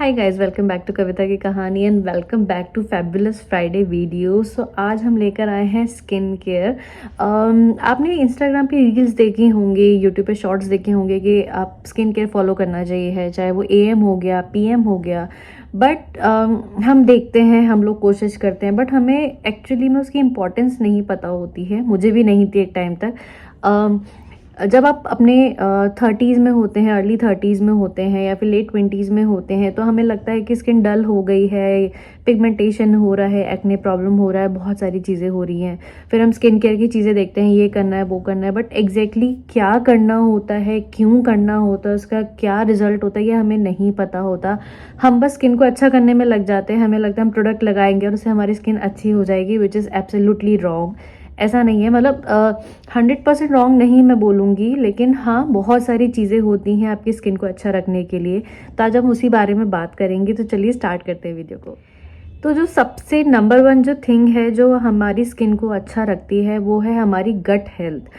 Hi guys, welcome back to Kavita की कहानी and welcome back to fabulous Friday video. So आज हम लेकर आए हैं स्किन केयर। आपने इंस्टाग्राम पे रील्स देखी होंगे, यूट्यूब पे शॉर्ट्स देखे होंगे कि आप स्किन केयर फॉलो करना चाहिए है, चाहे वो एएम हो गया, पीएम हो गया। बट हम देखते हैं, हम लोग कोशिश करते हैं, बट हमें एक्चुअली में उसकी इम्पोर्टेंस नहीं पता होती है। मुझे भी नहीं थी एक टाइम तक। जब आप अपने 30s में होते हैं, अर्ली 30s में होते हैं या फिर लेट 20s में होते हैं, तो हमें लगता है कि स्किन डल हो गई है, पिगमेंटेशन हो रहा है, एक्ने प्रॉब्लम हो रहा है, बहुत सारी चीज़ें हो रही हैं। फिर हम स्किन केयर की चीज़ें देखते हैं, ये करना है, वो करना है, बट एग्जैक्टली क्या करना होता है, क्यों करना होता है, उसका क्या रिजल्ट होता है, ये हमें नहीं पता होता। हम बस स्किन को अच्छा करने में लग जाते हैं। हमें लगता है हम प्रोडक्ट लगाएंगे और उससे हमारी स्किन अच्छी हो जाएगी, विच इज़ एब्सोल्युटली रॉन्ग। ऐसा नहीं है, मतलब 100% रॉन्ग नहीं मैं बोलूँगी, लेकिन हाँ, बहुत सारी चीज़ें होती हैं आपकी स्किन को अच्छा रखने के लिए। तो आज हम उसी बारे में बात करेंगे, तो चलिए स्टार्ट करते हैं वीडियो को। तो जो सबसे नंबर वन जो थिंग है जो हमारी स्किन को अच्छा रखती है, वो है हमारी गट हेल्थ।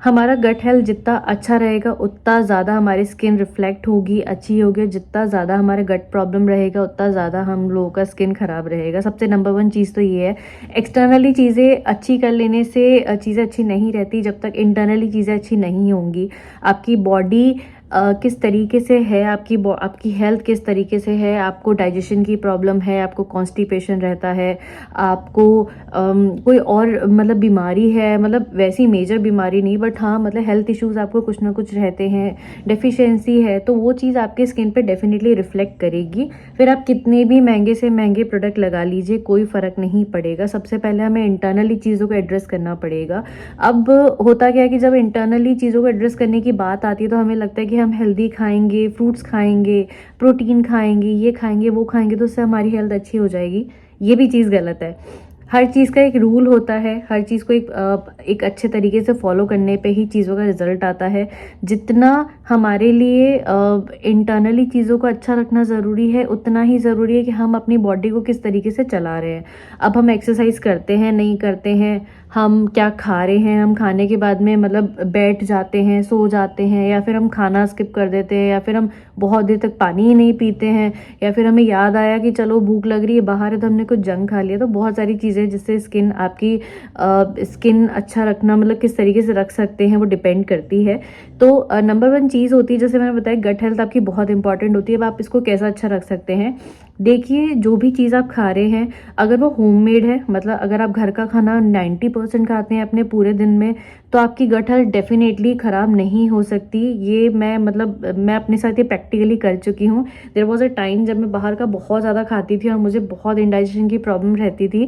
हमारा गट हेल्थ जितना अच्छा रहेगा उतना ज़्यादा हमारी स्किन रिफ्लेक्ट होगी, अच्छी होगी। जितना ज़्यादा हमारे गट प्रॉब्लम रहेगा उतना ज़्यादा हम लोगों का स्किन ख़राब रहेगा। सबसे नंबर वन चीज़ तो ये है। एक्सटर्नली चीज़ें अच्छी कर लेने से चीज़ें अच्छी नहीं रहती जब तक इंटरनली चीज़ें अच्छी नहीं होंगी। आपकी बॉडी किस तरीके से है, आपकी हेल्थ किस तरीके से है, आपको डाइजेशन की प्रॉब्लम है, आपको कॉन्स्टिपेशन रहता है, आपको कोई और मतलब बीमारी है, मतलब वैसी मेजर बीमारी नहीं, बट हाँ मतलब हेल्थ इश्यूज आपको कुछ ना कुछ रहते हैं, डेफिशिएंसी है, तो वो चीज़ आपके स्किन पे डेफिनेटली रिफ्लेक्ट करेगी। फिर आप कितने भी महंगे से महंगे प्रोडक्ट लगा लीजिए, कोई फ़र्क नहीं पड़ेगा। सबसे पहले हमें इंटरनली चीज़ों को एड्रेस करना पड़ेगा। अब होता क्या है कि जब इंटरनली चीज़ों को एड्रेस करने की बात आती है तो हमें लगता है कि हम हेल्दी खाएंगे, फ्रूट्स खाएंगे, प्रोटीन खाएंगे, ये खाएंगे, वो खाएंगे, तो उससे हमारी हेल्थ अच्छी हो जाएगी। ये भी चीज़ गलत है। हर चीज़ का एक रूल होता है, हर चीज़ को एक अच्छे तरीके से फॉलो करने पे ही चीज़ों का रिजल्ट आता है। जितना हमारे लिए इंटरनली चीज़ों को अच्छा रखना ज़रूरी है, उतना ही ज़रूरी है कि हम अपनी बॉडी को किस तरीके से चला रहे हैं। अब हम एक्सरसाइज करते हैं, नहीं करते हैं, हम क्या खा रहे हैं, हम खाने के बाद में मतलब बैठ जाते हैं, सो जाते हैं, या फिर हम खाना स्किप कर देते हैं, या फिर हम बहुत देर तक पानी ही नहीं पीते हैं, या फिर हमें याद आया कि चलो भूख लग रही है, बाहर है तो हमने कुछ जंक खा लिया। तो बहुत सारी चीज़ें जिससे स्किन आपकी स्किन अच्छा रखना, मतलब किस तरीके से रख सकते हैं, वो डिपेंड करती है। तो नंबर वन चीज़ होती है, जैसे मैंने बताया, गट हेल्थ आपकी बहुत इंपॉर्टेंट होती है। अब आप इसको कैसा अच्छा रख सकते हैं, देखिए, जो भी चीज़ आप खा रहे हैं, अगर वो होममेड है, मतलब अगर आप घर का खाना 90% खाते हैं अपने पूरे दिन में, तो आपकी गट हेल्थ डेफिनेटली ख़राब नहीं हो सकती। ये मैं अपने साथ ये प्रैक्टिकली कर चुकी हूँ। देयर वॉज अ टाइम जब मैं बाहर का बहुत ज़्यादा खाती थी और मुझे बहुत इंडाइजेशन की प्रॉब्लम रहती थी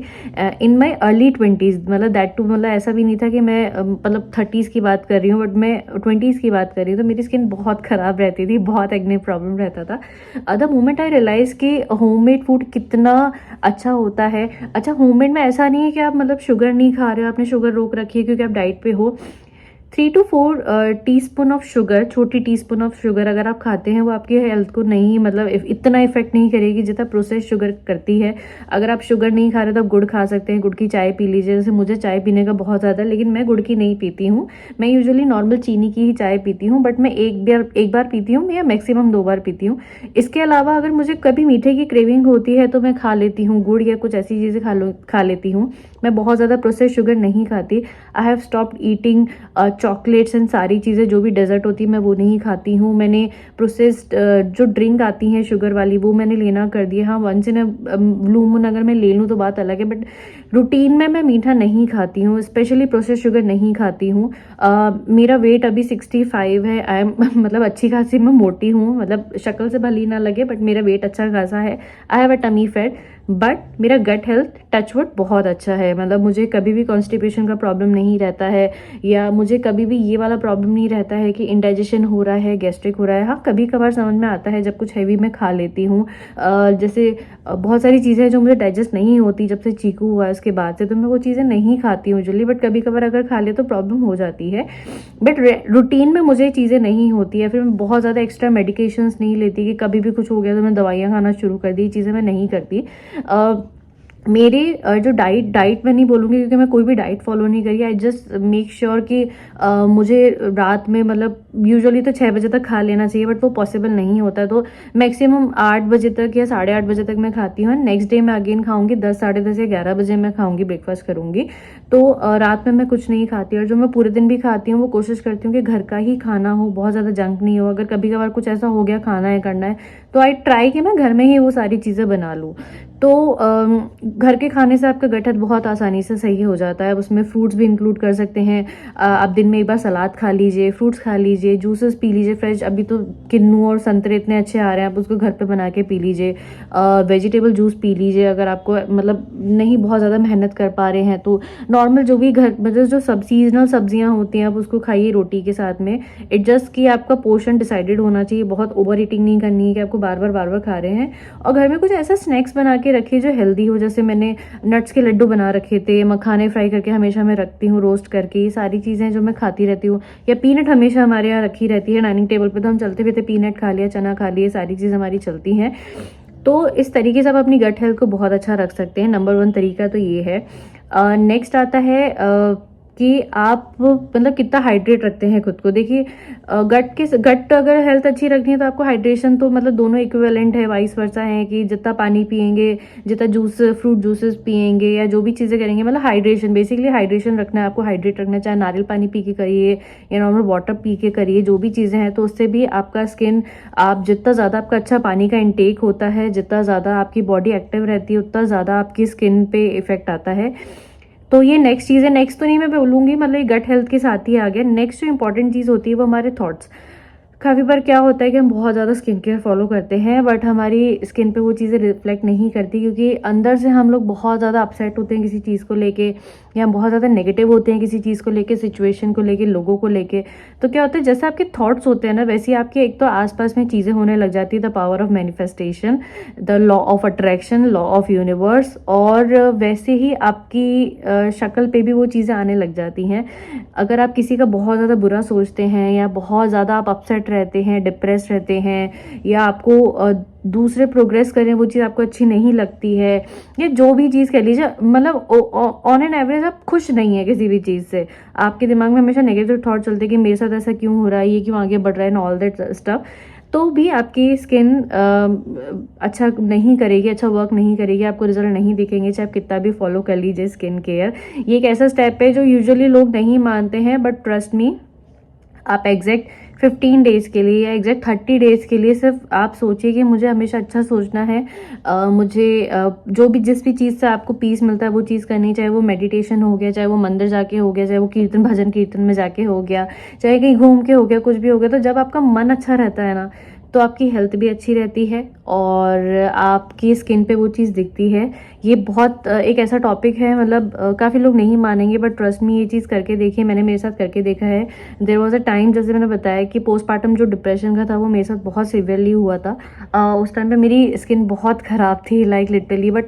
इन माई अर्ली 20s। मतलब दैट टू, मतलब ऐसा भी नहीं था कि मैं मतलब 30s की बात कर रही हूँ, बट मैं 20s की बात कर रही हूँ। तो मेरी स्किन बहुत ख़राब रहती थी, बहुत एक्ने प्रॉब्लम रहता था। द मोमेंट आई रियलाइज़ कि होममेड फूड कितना अच्छा होता है। अच्छा, होममेड में ऐसा नहीं है कि आप मतलब शुगर नहीं खा रहे हो, आपने शुगर रोक रखी है क्योंकि आप डाइट पे हो। 3 to 4 टीस्पून ऑफ शुगर, छोटी टीस्पून ऑफ शुगर अगर आप खाते हैं, वो आपकी हेल्थ को नहीं, मतलब इतना इफेक्ट नहीं करेगी जितना प्रोसेस शुगर करती है। अगर आप शुगर नहीं खा रहे तो आप गुड़ खा सकते हैं, गुड़ की चाय पी लीजिए। जैसे मुझे चाय पीने का बहुत ज़्यादा, लेकिन मैं गुड़ की नहीं पीती हूँ। मैं यूजुअली नॉर्मल चीनी की ही चाय पीती हूँ, बट मैं एक बार पीती हूँ या मैक्सिमम 2 बार पीती हूँ। इसके अलावा अगर मुझे कभी मीठे की क्रेविंग होती है तो मैं खा लेती हूँ गुड़ या कुछ ऐसी चीज़ें खा लेती हूँ। मैं बहुत ज़्यादा प्रोसेस शुगर नहीं खाती। I have stopped eating chocolates and सारी चीज़ें, जो भी डेजर्ट होती है मैं वो नहीं खाती हूँ। मैंने प्रोसेस्ड जो ड्रिंक आती हैं शुगर वाली, वो मैंने लेना कर दिया। हाँ, वंस इन ब्लू मून अगर मैं ले लूँ तो बात अलग है, बट रूटीन में मैं मीठा नहीं खाती हूँ, स्पेशली प्रोसेस शुगर नहीं खाती हूँ। मेरा वेट अभी 65 है। आई एम मतलब अच्छी खासी मैं मोटी हूँ, मतलब शक्ल से भली ना लगे, बट मेरा वेट अच्छा खासा है। I have a tummy fat, but मेरा गट हेल्थ टचवुड बहुत अच्छा है। मतलब मुझे कभी भी कॉन्स्टिपेशन का प्रॉब्लम नहीं रहता है, या मुझे कभी भी ये वाला प्रॉब्लम नहीं रहता है कि इंडाइजेशन हो रहा है, गैस्ट्रिक हो रहा है। हाँ, कभी कभार समझ में आता है जब कुछ हैवी मैं खा लेती हूँ। जैसे बहुत सारी चीज़ें जो मुझे डाइजेस्ट नहीं होती जब से चीकू हुआ है उसके बाद से, तो मैं वो चीज़ें नहीं खाती हूँ यूजुअली, बट कभी कभार अगर खा ले तो प्रॉब्लम हो जाती है। बट रूटीन में मुझे चीज़ें नहीं होती है। फिर मैं बहुत ज़्यादा एक्स्ट्रा मेडिकेशंस नहीं लेती कि कभी भी कुछ हो गया तो मैं दवाइयाँ खाना शुरू कर दी, चीज़ें मैं नहीं करती। मेरे जो डाइट मैं नहीं बोलूँगी क्योंकि मैं कोई भी डाइट फॉलो नहीं करी। आई जस्ट मेक श्योर कि मुझे रात में मतलब यूजुअली तो 6 बजे तक खा लेना चाहिए, बट वो पॉसिबल नहीं होता, तो मैक्सिमम 8 बजे तक या 8:30 बजे तक मैं खाती हूँ। नेक्स्ट डे मैं अगेन खाऊंगी 10, 10:30 या 11 बजे मैं खाऊंगी, ब्रेकफास्ट करूंगी। तो रात में मैं कुछ नहीं खाती, और जो मैं पूरे दिन भी खाती हूँ वो कोशिश करती हूँ कि घर का ही खाना हो, बहुत ज़्यादा जंक नहीं हो। अगर कभी कभार कुछ ऐसा हो गया खाना है करना है तो आई ट्राई कि मैं घर में ही वो सारी चीज़ें बना लूँ। तो घर के खाने से आपका गट हेल्थ बहुत आसानी से सही हो जाता है। उसमें फ्रूट्स भी इंक्लूड कर सकते हैं। आप दिन में एक बार सलाद खा लीजिए, फ्रूट्स खा लीजिए, जूसेस पी लीजिए फ्रेश। अभी तो किन्नू और संतरे इतने अच्छे आ रहे हैं, आप उसको घर पे बना के पी लीजिए। वेजिटेबल जूस पी लीजिए अगर आपको मतलब नहीं बहुत ज़्यादा मेहनत कर पा रहे हैं तो। नॉर्मल जो भी घर मतलब जो सीजनल सब्जियां होती हैं आप उसको खाइए रोटी के साथ में। इट जस्ट कि आपका पोर्शन डिसाइडेड होना चाहिए, बहुत ओवर ईटिंग नहीं करनी है कि आपको बार बार खा रहे हैं। और घर में कुछ ऐसा स्नैक्स बना के रखिए जो हेल्दी हो। जैसे मैंने नट्स के लड्डू बना रखे थे, मखाने फ्राई करके हमेशा मैं रखती हूँ रोस्ट करके। ये सारी चीज़ें जो मैं खाती रहती हूँ। या पीनट हमेशा हमारे यहाँ रखी रहती है डाइनिंग टेबल पे, तो हम चलते फिरते पीनट खा लिया, चना खा लिया, सारी चीज़ हमारी चलती हैं। तो इस तरीके से आप अपनी गट हेल्थ को बहुत अच्छा रख सकते हैं। नंबर 1 तरीका तो ये है। नेक्स्ट आता है कि आप मतलब कितना हाइड्रेट रखते हैं खुद को। देखिए गट अगर हेल्थ अच्छी रखनी है तो आपको हाइड्रेशन तो मतलब दोनों इक्विवेलेंट है, वाइस वर्सा है कि जितना पानी पिएंगे, जितना फ्रूट जूसेस पिएंगे या जो भी चीज़ें करेंगे, मतलब हाइड्रेशन, बेसिकली हाइड्रेशन रखना है आपको। हाइड्रेट रखना, चाहे नारियल पानी पी के करिए या नॉर्मल वाटर पी के करिए, जो भी चीज़ें हैं, तो उससे भी आपका स्किन, आप जितना ज़्यादा आपका अच्छा पानी का इंटेक होता है, जितना ज़्यादा आपकी बॉडी एक्टिव रहती है, उतना ज़्यादा आपकी स्किन पे इफेक्ट आता है। तो ये नेक्स्ट चीज़ है। नेक्स्ट तो नहीं मैं बोलूँगी, मतलब ये गट हेल्थ के साथ ही आ गया। नेक्स्ट जो इंपॉर्टेंट चीज़ होती है वो हमारे थॉट्स। काफ़ी बार क्या होता है कि हम बहुत ज़्यादा स्किन केयर फॉलो करते हैं, बट हमारी स्किन पे वो चीज़ें रिफ्लेक्ट नहीं करती, क्योंकि अंदर से हम लोग बहुत ज़्यादा अपसेट होते हैं किसी चीज़ को लेके, या हम बहुत ज़्यादा नेगेटिव होते हैं किसी चीज़ को लेके, सिचुएशन को लेके, लोगों को लेके। तो क्या होता है, जैसे आपके थॉट्स होते हैं ना, वैसे ही आपके एक तो आसपास में चीज़ें होने लग जाती है। The power of manifestation, the law of attraction, law of universe. और वैसे ही आपकी शक्ल पे भी वो चीज़ें आने लग जाती हैं। अगर आप किसी का बहुत ज़्यादा बुरा सोचते हैं, या बहुत ज़्यादा आप अपसेट रहते हैं, डिप्रेस रहते हैं, या आपको दूसरे प्रोग्रेस करें वो चीज़ आपको अच्छी नहीं लगती है, या जो भी चीज़ कह लीजिए, मतलब ऑन एन एवरेज आप खुश नहीं है किसी भी चीज़ से, आपके दिमाग में हमेशा नेगेटिव थॉट चलते हैं कि मेरे साथ ऐसा क्यों हो रहा है, ये क्यों आगे बढ़ रहा है, ऑल दैट स्टफ, तो भी आपकी स्किन अच्छा नहीं करेगी, अच्छा वर्क नहीं करेगी, आपको रिजल्ट नहीं दिखेंगे, चाहे आप कितना भी फॉलो कर लीजिए स्किन केयर। ये एक ऐसा स्टेप है जो यूजुअली लोग नहीं मानते हैं, बट ट्रस्ट मी, आप एग्जैक्ट 15 डेज़ के लिए या एग्जैक्ट 30 डेज़ के लिए सिर्फ आप सोचिए कि मुझे हमेशा अच्छा सोचना है। मुझे जो भी जिस भी चीज़ से आपको पीस मिलता है वो चीज़ करनी, चाहे वो मेडिटेशन हो गया, चाहे वो मंदिर जाके हो गया, चाहे वो भजन कीर्तन में जाके हो गया, चाहे कहीं घूम के हो गया, कुछ भी हो गया। तो जब आपका मन अच्छा रहता है ना, तो आपकी हेल्थ भी अच्छी रहती है और आपकी स्किन पे वो चीज़ दिखती है। ये बहुत एक ऐसा टॉपिक है, मतलब काफ़ी लोग नहीं मानेंगे, बट ट्रस्ट मी, ये चीज़ करके देखिए, मैंने मेरे साथ करके देखा है। देयर वाज अ टाइम, जैसे मैंने बताया कि पोस्टपार्टम जो डिप्रेशन का था वो मेरे साथ बहुत सीवियरली हुआ था। उस टाइम पे मेरी स्किन बहुत ख़राब थी, लाइक लिटरली, बट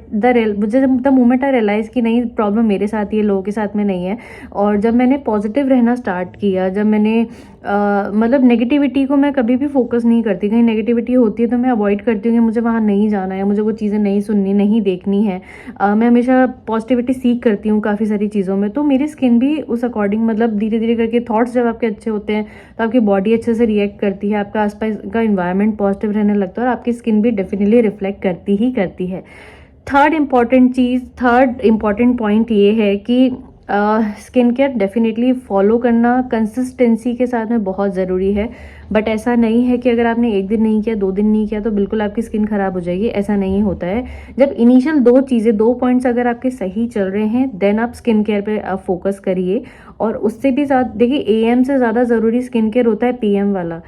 मुझे जब द मोमेंट आई रियलाइज़ कि नहीं, प्रॉब्लम मेरे साथ ही है, लोगों के साथ में नहीं है। और जब मैंने पॉजिटिव रहना स्टार्ट किया, जब मैंने मतलब नेगेटिविटी को मैं कभी भी फोकस नहीं करती, कहीं नेगेटिविटी होती है तो मैं अवॉइड करती हूँ कि मुझे वहाँ नहीं जाना है, मुझे वो चीज़ें नहीं सुननी, नहीं देखनी है। मैं हमेशा पॉजिटिविटी सीख करती हूँ काफ़ी सारी चीज़ों में, तो मेरी स्किन भी उस अकॉर्डिंग, मतलब धीरे धीरे करके थॉट्स जब आपके अच्छे होते हैं तो आपकी बॉडी अच्छे से रिएक्ट करती है, आपका आसपास का इन्वायरमेंट पॉजिटिव रहने लगता है और आपकी स्किन भी डेफिनेटली रिफ्लेक्ट करती है। थर्ड इम्पॉर्टेंट पॉइंट ये है कि स्किन केयर डेफिनेटली फॉलो करना कंसिस्टेंसी के साथ में बहुत ज़रूरी है। बट ऐसा नहीं है कि अगर आपने 1 दिन नहीं किया, 2 दिन नहीं किया तो बिल्कुल आपकी स्किन ख़राब हो जाएगी, ऐसा नहीं होता है। जब इनिशियल 2 पॉइंट्स अगर आपके सही चल रहे हैं, देन आप स्किन केयर पे आप फोकस करिए। और उससे भी ज़्यादा देखिए, AM से ज़्यादा ज़रूरी स्किन केयर होता है PM वाला।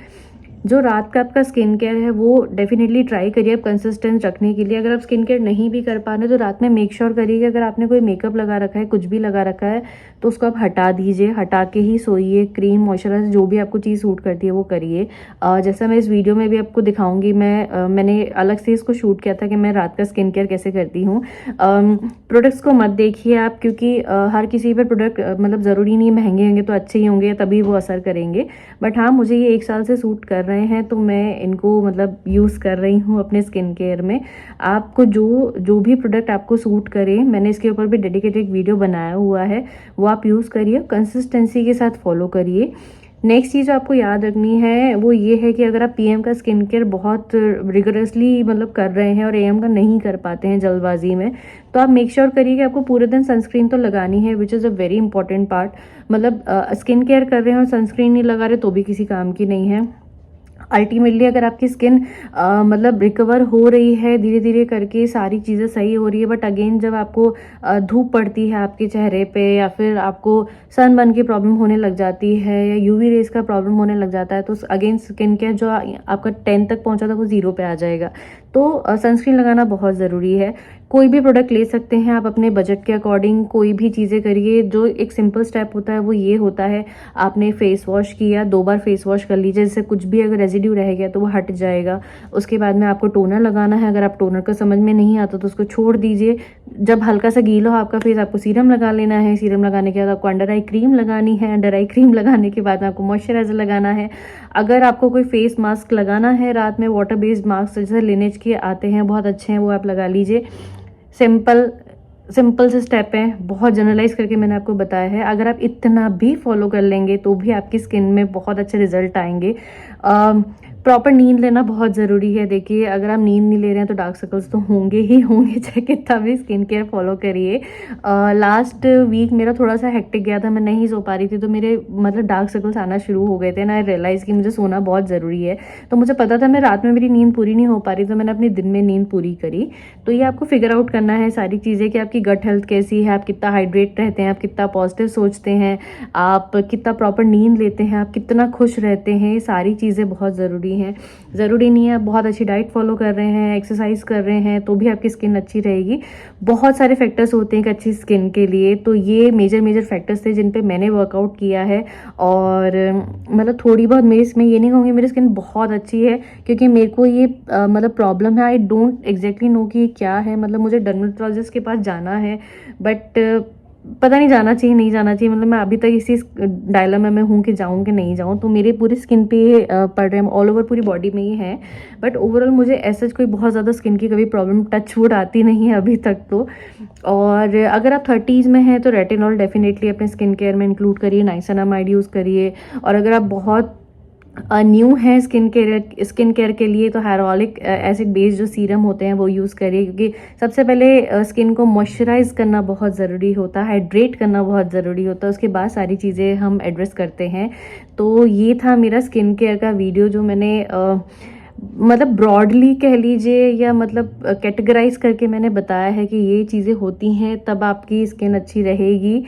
जो रात का आपका स्किन केयर है वो डेफिनेटली ट्राई करिए आप कंसिस्टेंट रखने के लिए। अगर आप स्किन केयर नहीं भी कर पा रहे तो रात में मेक श्योर करिए कि अगर आपने कोई मेकअप लगा रखा है, कुछ भी लगा रखा है, तो उसको आप हटा दीजिए, हटा के ही सोइए। क्रीम, मॉइस्चराइजर, जो भी आपको चीज़ सूट करती है वो करिए। जैसा मैं इस वीडियो में भी आपको दिखाऊंगी, मैंने अलग से इसको शूट किया था कि मैं रात का स्किन केयर कैसे करती हूँ। प्रोडक्ट्स को मत देखिए आप, क्योंकि हर किसी पर प्रोडक्ट मतलब ज़रूरी नहीं महंगे होंगे तो अच्छे ही होंगे तभी वो असर करेंगे। बट हाँ, मुझे ये 1 साल से सूट कर रहे हैं तो मैं इनको मतलब यूज़ कर रही हूँ अपने स्किन केयर में। आपको जो जो भी प्रोडक्ट आपको सूट करे, मैंने इसके ऊपर भी डेडिकेटेड वीडियो बनाया हुआ है, वो आप यूज़ करिए, कंसिस्टेंसी के साथ फॉलो करिए। नेक्स्ट चीज़ जो आपको याद रखनी है वो ये है कि अगर आप पीएम का स्किन केयर बहुत रिगरसली मतलब कर रहे हैं और एएम का नहीं कर पाते हैं जल्दबाजी में, तो आप मेक श्योर करिए कि आपको पूरे दिन सनस्क्रीन तो लगानी है, which is a very important part. मतलब स्किन केयर कर रहे हैं और सनस्क्रीन नहीं लगा रहे तो भी किसी काम की नहीं है। अल्टीमेटली अगर आपकी स्किन मतलब रिकवर हो रही है धीरे धीरे करके, सारी चीज़ें सही हो रही है, बट अगेन जब आपको धूप पड़ती है आपके चेहरे पे या फिर आपको सनबर्न की प्रॉब्लम होने लग जाती है या यूवी रेज का प्रॉब्लम होने लग जाता है, तो अगेन स्किन केयर जो आपका 10 तक पहुंचा था वो 0 पे आ जाएगा। तो सनस्क्रीन लगाना बहुत ज़रूरी है। कोई भी प्रोडक्ट ले सकते हैं आप अपने बजट के अकॉर्डिंग, कोई भी चीज़ें करिए। जो एक सिंपल स्टेप होता है वो ये होता है, आपने फेस वॉश किया, 2 बार फेस वॉश कर लीजिए, जिससे कुछ भी अगर रेजिड्यू रह गया तो वो हट जाएगा। उसके बाद में आपको टोनर लगाना है, अगर आप टोनर का समझ में नहीं आता तो उसको छोड़ दीजिए। जब हल्का सा गीला हो आपका फेस, आपको सीरम लगा लेना है। सीरम लगाने के बाद आपको अंडर आई क्रीम लगानी है। अंडर आई क्रीम लगाने के बाद आपको मॉइस्चराइजर लगाना है। अगर आपको कोई फेस मास्क लगाना है रात में, वाटर बेस्ड मास्क जैसे लिनेज के आते हैं बहुत अच्छे हैं, वो आप लगा लीजिए। सिंपल से स्टेप हैं, बहुत जनरलाइज करके मैंने आपको बताया है। अगर आप इतना भी फॉलो कर लेंगे तो भी आपकी स्किन में बहुत अच्छे रिजल्ट आएंगे। प्रॉपर नींद लेना बहुत ज़रूरी है। देखिए अगर आप नींद नहीं ले रहे हैं तो डार्क सर्कल्स तो होंगे ही होंगे, चाहे कितना भी स्किन केयर फॉलो करिए। लास्ट वीक मेरा थोड़ा सा हेक्टिक गया था, मैं नहीं सो पा रही थी, तो मेरे मतलब डार्क सर्कल्स आना शुरू हो गए थे ना। आई रियलाइज़ कि मुझे सोना बहुत ज़रूरी है। तो मुझे पता था मैं रात में मेरी नींद पूरी नहीं हो पा रही, तो मैंने अपने दिन में नींद पूरी करी। तो ये आपको फिगर आउट करना है सारी चीज़ें कि आपकी गट हेल्थ कैसी है, आप कितना हाइड्रेट रहते हैं, आप कितना पॉजिटिव सोचते हैं, आप कितना प्रॉपर नींद लेते हैं, आप कितना खुश रहते हैं। ये सारी चीज़ें बहुत ज़रूरी हैं। ज़रूरी नहीं है आप बहुत अच्छी डाइट फॉलो कर रहे हैं, एक्सरसाइज कर रहे हैं तो भी आपकी स्किन अच्छी रहेगी। बहुत सारे फैक्टर्स होते हैं एक अच्छी स्किन के लिए। तो ये मेजर फैक्टर्स थे जिन पे मैंने वर्कआउट किया है। और मतलब थोड़ी बहुत मेरी, मैं ये नहीं कहूँगी मेरी स्किन बहुत अच्छी है, क्योंकि मेरे को ये मतलब प्रॉब्लम है। आई डोंट एग्जैक्टली नो कि क्या है, मतलब मुझे डर्मेटोलॉजिस्ट के पास जाना है, बट पता नहीं जाना चाहिए नहीं जाना चाहिए। मतलब मैं अभी तक इसी डायलेमा में हूँ कि जाऊँ कि नहीं जाऊँ। तो मेरे पूरी स्किन पे पड़ रहे हैं, ऑल ओवर पूरी बॉडी में ही है, बट ओवरऑल मुझे ऐसा कोई बहुत ज़्यादा स्किन की कभी प्रॉब्लम टच वुड आती नहीं है अभी तक तो। और अगर आप 30s में हैं तो रेटिनॉल डेफिनेटली अपने स्किन केयर में इंक्लूड करिए, नाइसिनामाइड यूज़ करिए। और अगर आप बहुत न्यू है स्किन केयर के लिए तो हाइरोलिक एसिड बेस्ड जो सीरम होते हैं वो यूज़ करिए, क्योंकि सबसे पहले स्किन को मॉइस्चराइज करना बहुत ज़रूरी होता है, हाइड्रेट करना बहुत ज़रूरी होता है, उसके बाद सारी चीज़ें हम एड्रेस करते हैं। तो ये था मेरा स्किन केयर का वीडियो जो मैंने मतलब ब्रॉडली कह लीजिए या मतलब कैटेगराइज करके मैंने बताया है कि ये चीज़ें होती हैं तब आपकी स्किन अच्छी रहेगी।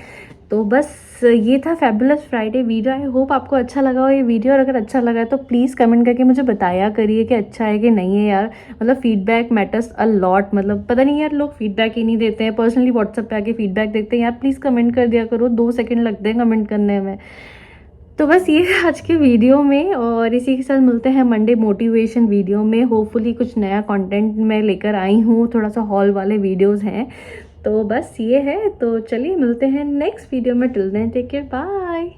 तो बस ये था fabulous Friday video. I hope आपको अच्छा लगा हो ये वीडियो, और अगर अच्छा लगा है तो प्लीज़ कमेंट करके मुझे बताया करिए कि अच्छा है कि नहीं है यार। मतलब फीडबैक मैटर्स अ लॉट। मतलब पता नहीं यार लोग फीडबैक ही नहीं देते हैं, पर्सनली व्हाट्सएप पे आके फीडबैक देते हैं। यार प्लीज़ कमेंट कर दिया करो, 2 सेकंड लगते हैं कमेंट करने में। तो बस ये है आज के वीडियो में, और इसी के साथ मिलते हैं मंडे मोटिवेशन वीडियो में। होपफुली कुछ नया कंटेंट मैं लेकर आई हूँ, थोड़ा सा हॉल वाले वीडियोस हैं। तो बस ये है, तो चलिए मिलते हैं नेक्स्ट वीडियो में। Till then take care, bye.